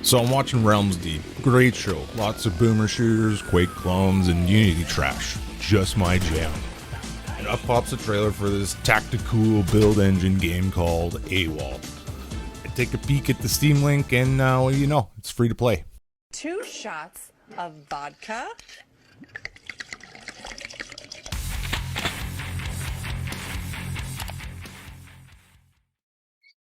So I'm watching Realms Deep. Great show. Lots of boomer shooters, Quake clones, and Unity trash. Just my jam. And up pops a trailer for this tactical build engine game called AWOL. I take a peek at the Steam link and now you know, it's free to play. 2 shots of vodka.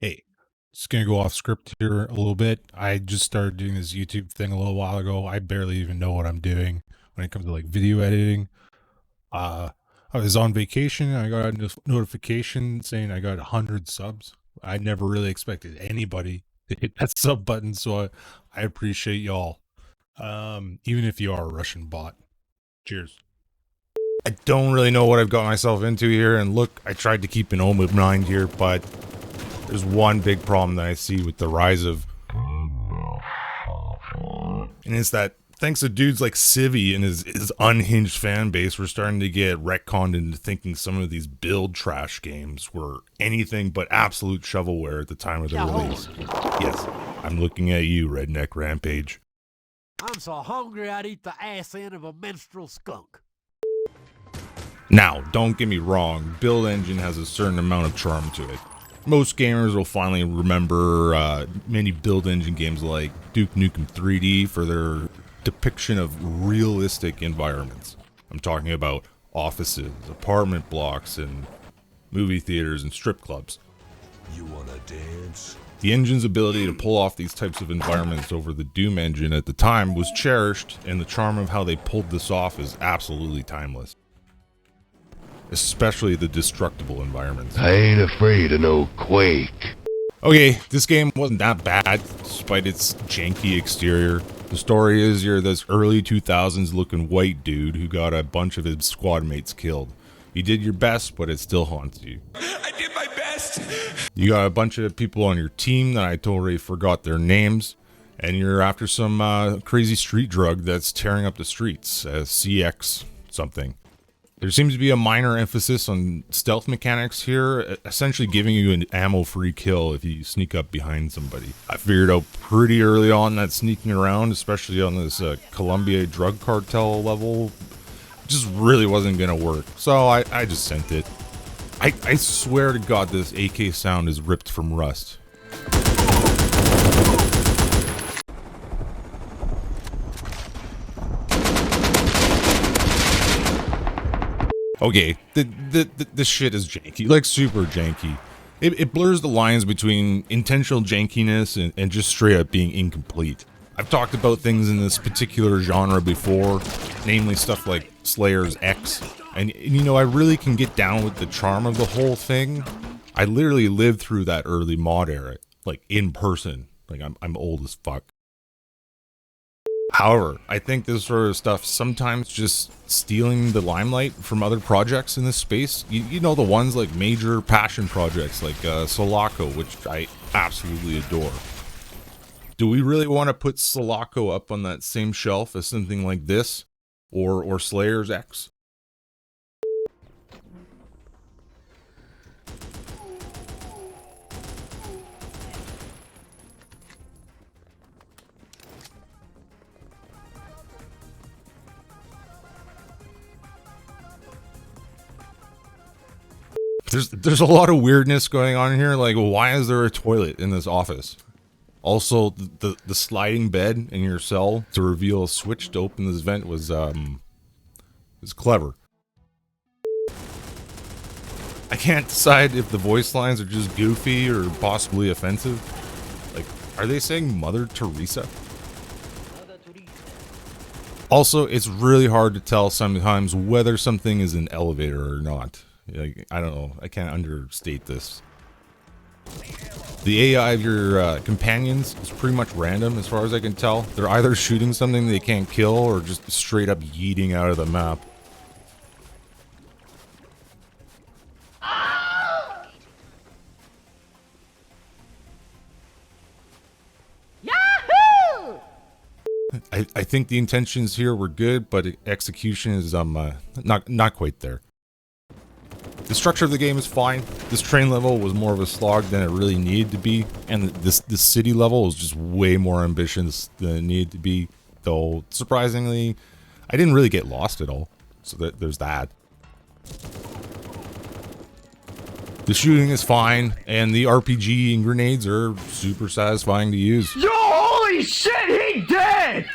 Hey, just gonna go off script here a little bit. I just started doing this YouTube thing a little while ago. I barely even know what I'm doing when it comes to like video editing. I was on vacation and I got a notification saying I got 100 subs. I never really expected anybody to hit that sub button, so I appreciate y'all. Even if you are a Russian bot. Cheers. I don't really know what I've got myself into here, and look, I tried to keep an open mind here, but there's one big problem that I see with the rise of, and it's that thanks to dudes like Civvy and his unhinged fan base, we're starting to get retconned into thinking some of these build trash games were anything but absolute shovelware at the time of their release. Yes, I'm looking at you, Redneck Rampage. I'm so hungry I'd eat the ass end of a menstrual skunk. Now, don't get me wrong, Build Engine has a certain amount of charm to it. Most gamers will finally remember many Build Engine games like Duke Nukem 3D for their depiction of realistic environments. I'm talking about offices, apartment blocks, and movie theaters and strip clubs. You wanna dance? The engine's ability to pull off these types of environments over the Doom engine at the time was cherished, and the charm of how they pulled this off is absolutely timeless. Especially the destructible environments. I ain't afraid of no Quake. Okay, this game wasn't that bad, despite its janky exterior. The story is you're this early 2000s looking white dude who got a bunch of his squad mates killed. You did your best, but it still haunts you. I did my best! You got a bunch of people on your team that I totally forgot their names, and you're after some crazy street drug that's tearing up the streets, CX something. There seems to be a minor emphasis on stealth mechanics here, essentially giving you an ammo-free kill if you sneak up behind somebody. I figured out pretty early on that sneaking around, especially on this Colombia drug cartel level, just really wasn't gonna work, so I just sent it. I swear to God this AK sound is ripped from Rust. Okay, this shit is janky, like super janky. It blurs the lines between intentional jankiness and just straight up being incomplete. I've talked about things in this particular genre before, namely stuff like Slayer's X, and you know, I really can get down with the charm of the whole thing. I literally lived through that early mod era, like in person, like I'm old as fuck. However, I think this sort of stuff sometimes just stealing the limelight from other projects in this space. You know, the ones like major passion projects like Sulaco, which I absolutely adore. Do we really want to put Sulaco up on that same shelf as something like this? Or Slayer's X? There's a lot of weirdness going on here. Like, why is there a toilet in this office? Also, the sliding bed in your cell to reveal a switch to open this vent was clever. I can't decide if the voice lines are just goofy or possibly offensive. Like, are they saying Mother Teresa? Also, it's really hard to tell sometimes whether something is an elevator or not. Like, I don't know. I can't understate this. The AI of your companions is pretty much random as far as I can tell. They're either shooting something they can't kill or just straight up yeeting out of the map. Yahoo! I think the intentions here were good, but execution is not quite there. The structure of the game is fine. This train level was more of a slog than it really needed to be, and this city level was just way more ambitious than it needed to be. Though surprisingly, I didn't really get lost at all. So there's that. The shooting is fine, and the RPG and grenades are super satisfying to use. Yo, holy shit, he dead!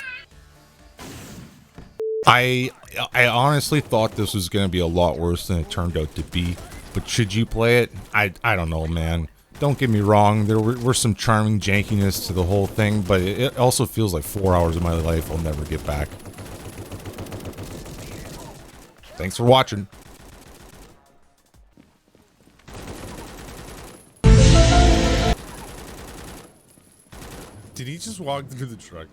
I honestly thought this was going to be a lot worse than it turned out to be. But should you play it? I don't know, man. Don't get me wrong, there were some charming jankiness to the whole thing, but it also feels like 4 hours of my life I'll never get back. Thanks for watching. Did he just walk through the truck?